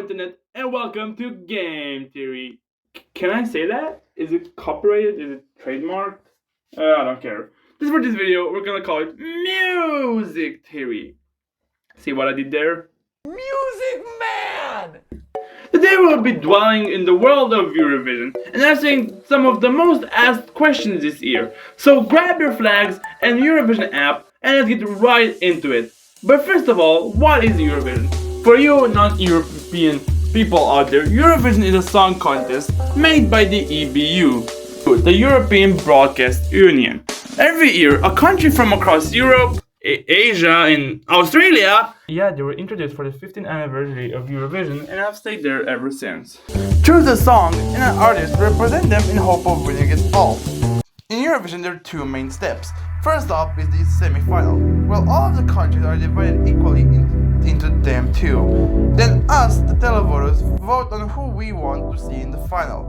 internet, and welcome to Game Theory. Can I say that? Is it copyrighted? Is it trademarked? I don't care. For this video, we're gonna call it Music Theory. See what I did there? Music Man! Today we'll be dwelling in the world of Eurovision and answering some of the most asked questions this year. So grab your flags and Eurovision app and let's get right into it. But first of all, what is Eurovision? For you non-European people out there, Eurovision is a song contest made by the EBU, the European Broadcast Union. Every year, a country from across Europe, Asia, and Australia, they were introduced for the 15th anniversary of Eurovision and have stayed there ever since. Choose a song and an artist to represent them in hope of winning it all. In Eurovision, there are two main steps. First up is the semi-final. Well, all of the countries are divided equally into them too. Then us, the televoters, vote on who we want to see in the final.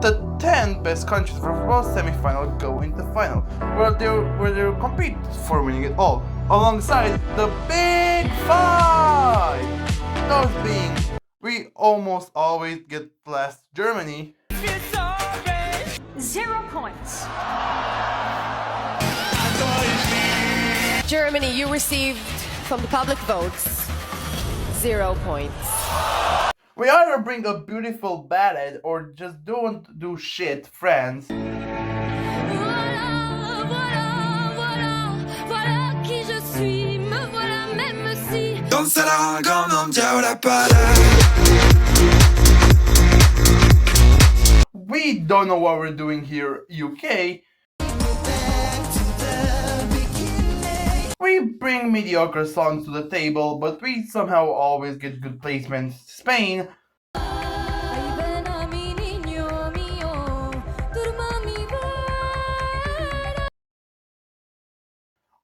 The 10 best countries for both semi-final go into the final, where they compete for winning it all, alongside the Big Five! Those being, we almost always get last Germany. 0 points. Germany, you received from the public votes 0 points. We either bring a beautiful ballad or just don't do shit, France. We don't know what we're doing here, UK. We bring mediocre songs to the table, but we somehow always get good placements. Spain.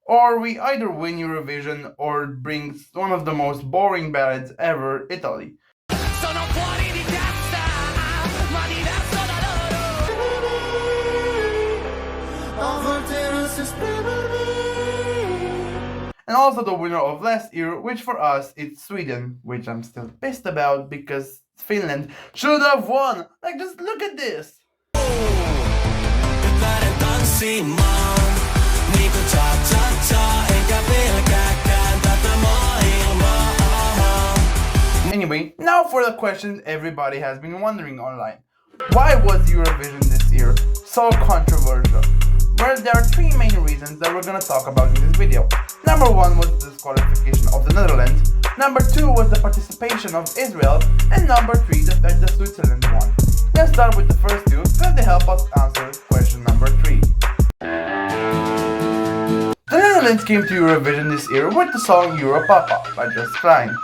Or we either win Eurovision or bring one of the most boring ballads ever, Italy. And also the winner of last year, which for us it's Sweden, which I'm still pissed about because Finland should have won. Like, just look at this. Anyway, now for the questions everybody has been wondering online. Why was Eurovision this year so controversial? Well, there are three main reasons that we're gonna talk about in this video. Number one was the disqualification of the Netherlands. Number two was the participation of Israel. And number three, the fact that Switzerland won. Let's start with the first two because they help us answer question number 3. The Netherlands came to Eurovision this year with the song Europa by Just Klein.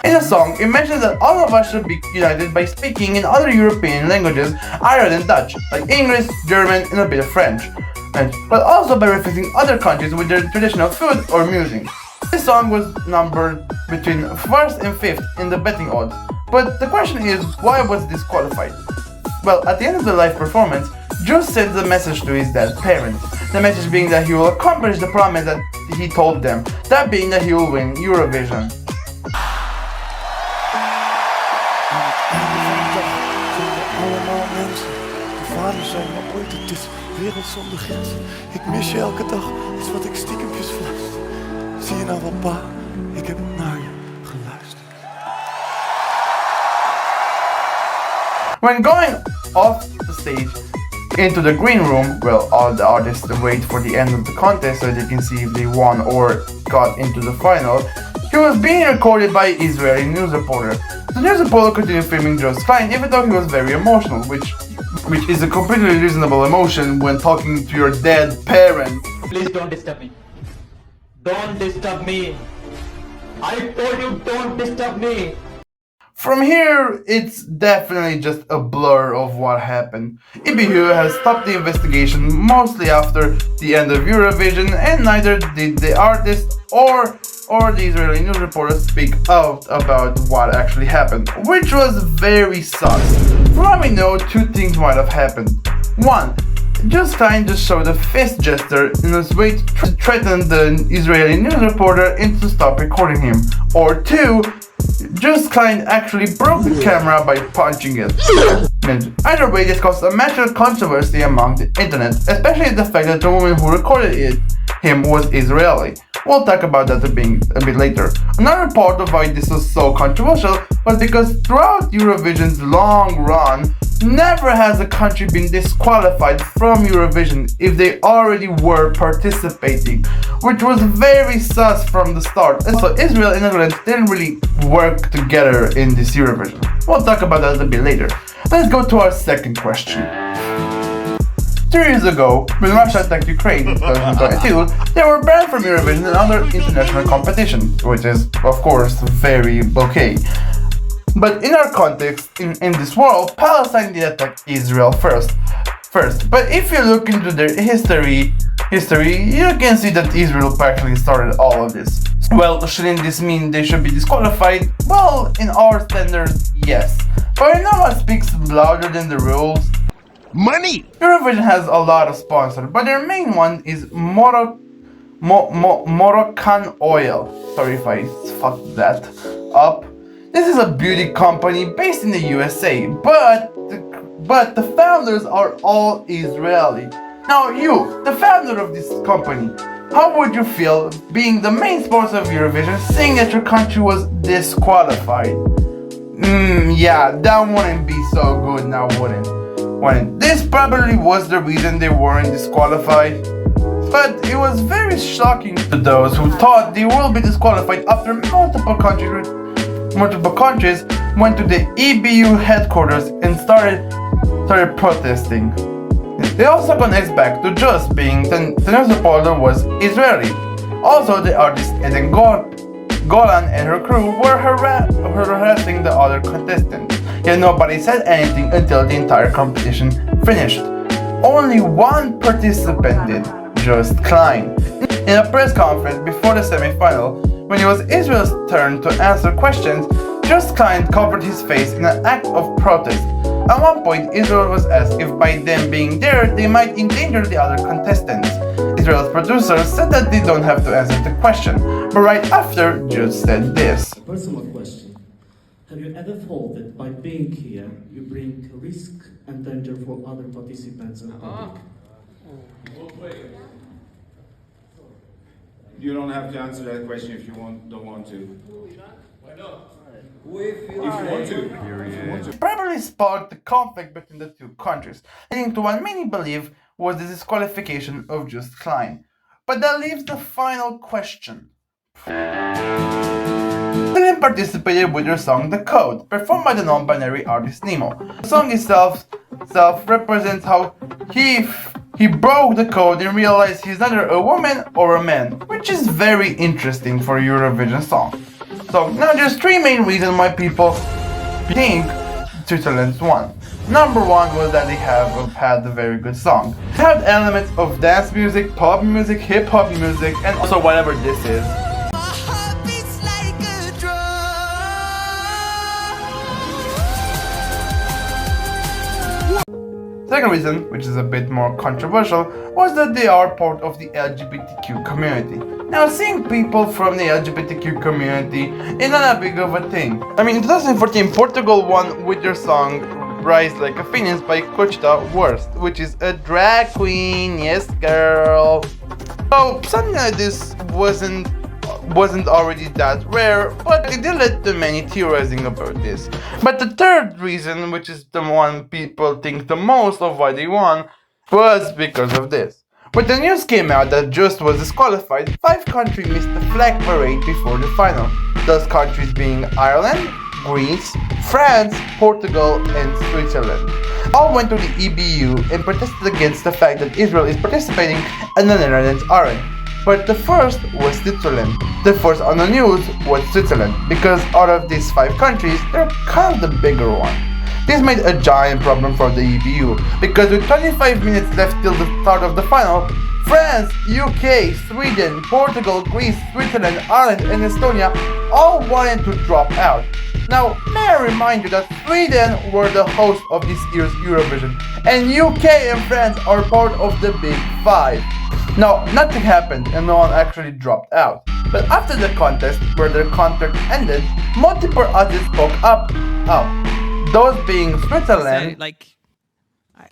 In the song, it mentions that all of us should be united by speaking in other European languages other than Dutch, like English, German, and a bit of French, but also by reflecting other countries with their traditional food or music. This song was numbered between 1st and 5th in the betting odds, but the question is, why was it disqualified? Well, at the end of the live performance, Joe sends a message to his dad's parents, the message being that he will accomplish the promise that he told them, that being that he will win Eurovision. Vader zei me ooit, het is wereld zonder grenzen. Ik mis je elke dag, is wat ik stiekempjes fluister. Zie je nou wel, pa, ik heb naar je geluisterd. When going off the stage into the green room, well, all the artists wait for the end of the contest so they can see if they won or got into the final. He was being recorded by Israeli news reporter. The news reporter continued filming Just Klein even though he was very emotional, which is a completely reasonable emotion when talking to your dead parents. Please don't disturb me. Don't disturb me. I told you don't disturb me. From here, it's definitely just a blur of what happened. EBU has stopped the investigation mostly after the end of Eurovision, and neither did the artist or the Israeli news reporters speak out about what actually happened, which was very sus. From what we know, two things might have happened. One, just kind of showed a fist gesture in his way to threaten the Israeli news reporter into stop recording him. Or 2, just kind actually broke the camera by punching it. Either way, this caused a massive controversy among the internet, especially the fact that the woman who recorded him was Israeli. We'll talk about that a bit later. Another part of why this was so controversial was because throughout Eurovision's long run, never has a country been disqualified from Eurovision if they already were participating, which was very sus from the start. And so Israel and Netherlands didn't really work together in this Eurovision. We'll talk about that a bit later. Let's go to our second question. 2 years ago, when Russia attacked Ukraine in 2022, they were banned from Eurovision and other international competition, which is, of course, very okay. But in our context, in this world, Palestine did attack Israel first. But if you look into their history, you can see that Israel practically started all of this. Well, shouldn't this mean they should be disqualified? Well, in our standards, yes. But you know what speaks louder than the rules? Money! Eurovision has a lot of sponsors, but their main one is Moroccan Oil. Sorry if I fucked that up. This is a beauty company based in the USA, but the founders are all Israeli. Now you, the founder of this company, how would you feel being the main sponsor of Eurovision, seeing that your country was disqualified? Yeah, that wouldn't be so good now, wouldn't? This probably was the reason they weren't disqualified. But it was very shocking to those who thought they will be disqualified after multiple countries went to the EBU headquarters and started protesting. They also connect back to just being the news reporter was Israeli. Also, the artist Eden Golan and her crew were harassing the other contestants. Yet nobody said anything until the entire competition finished. Only one participant did, just Klein. In a press conference before the semi-final, when it was Israel's turn to answer questions, Just Klein covered his face in an act of protest. At one point, Israel was asked if by them being there, they might endanger the other contestants. Israel's producers said that they don't have to answer the question, but right after, Just said this. Personal question. Have you ever thought that by being here, you bring risk and danger for other participants and public? You don't have to answer that question if you don't want to. Why not? If you want to. Probably sparked the conflict between the two countries, leading to what many believe was the disqualification of Just Klein. But that leaves the final question. Dylan participated with her song The Code, performed by the non-binary artist Nemo. The song itself represents how he broke the code and realized he's neither a woman or a man, which is very interesting for a Eurovision song. So now there's three main reasons why people think Switzerland's won. Number one was that they had a very good song. They had elements of dance music, pop music, hip hop music, and also whatever this is. Second reason, which is a bit more controversial, was that they are part of the LGBTQ community. Now, seeing people from the LGBTQ community is not that big of a thing. I mean, in 2014, Portugal won with their song Rise Like a Phoenix by Conchita Wurst, which is a drag queen, yes girl. So, something like this wasn't already that rare, but it did lead to many theorizing about this. But the third reason, which is the one people think the most of why they won, was because of this. When the news came out that Just was disqualified, 5 countries missed the flag parade before the final. Those countries being Ireland, Greece, France, Portugal, and Switzerland. All went to the EBU and protested against the fact that Israel is participating and the Netherlands aren't. But the first was Switzerland. The first on the news was Switzerland, because out of these 5 countries, they're kind of the bigger one. This made a giant problem for the EBU, because with 25 minutes left till the start of the final, France, UK, Sweden, Portugal, Greece, Switzerland, Ireland, and Estonia all wanted to drop out. Now, may I remind you that Sweden were the host of this year's Eurovision, and UK and France are part of the Big Five. Now, nothing happened and no one actually dropped out. But after the contest, where their contract ended, multiple artists spoke up. Those being Switzerland.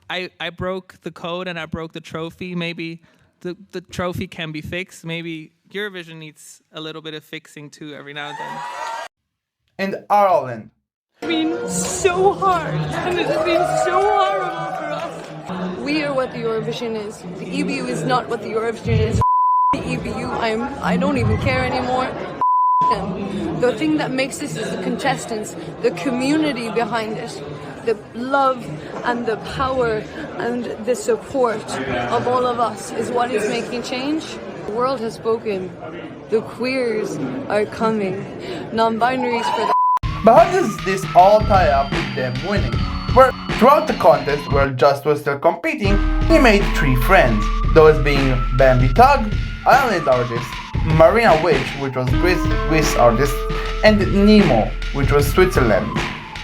I broke the code and I broke the trophy. Maybe the trophy can be fixed. Maybe Eurovision needs a little bit of fixing too every now and then. And Ireland. It's been so hard, and it's been so horrible for us. We are what the Eurovision is. The EBU is not what the Eurovision is. The EBU, I don't even care anymore. Them. The thing that makes this is the contestants, the community behind it, the love and the power and the support of all of us is what is making change. The world has spoken. The queers are coming. Non-binaries for the... But how does this all tie up with them winning? Well, throughout the contest, where Just was still competing, he made 3 friends, those being Bambi Tug, Ireland artist, Marina Witch, which was Swiss artist, and Nemo, which was Switzerland.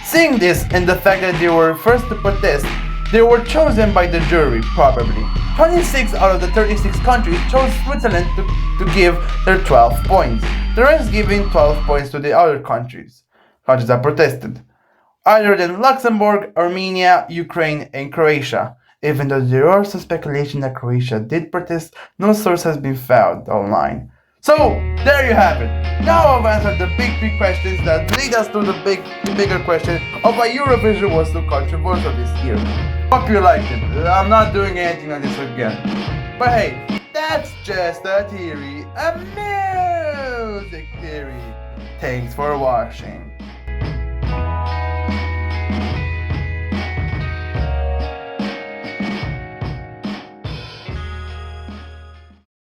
Seeing this and the fact that they were first to protest, they were chosen by the jury, probably. 26 out of the 36 countries chose Switzerland to give their 12 points, the rest giving 12 points to the other countries that protested, other than Luxembourg, Armenia, Ukraine, and Croatia. Even though there are some speculation that Croatia did protest, no source has been found online. So, there you have it. Now I've answered the big 3 questions that lead us to the bigger question of why Eurovision was so controversial this year. Hope you liked it. I'm not doing anything like this again. But hey, that's just a theory, a music theory. Thanks for watching.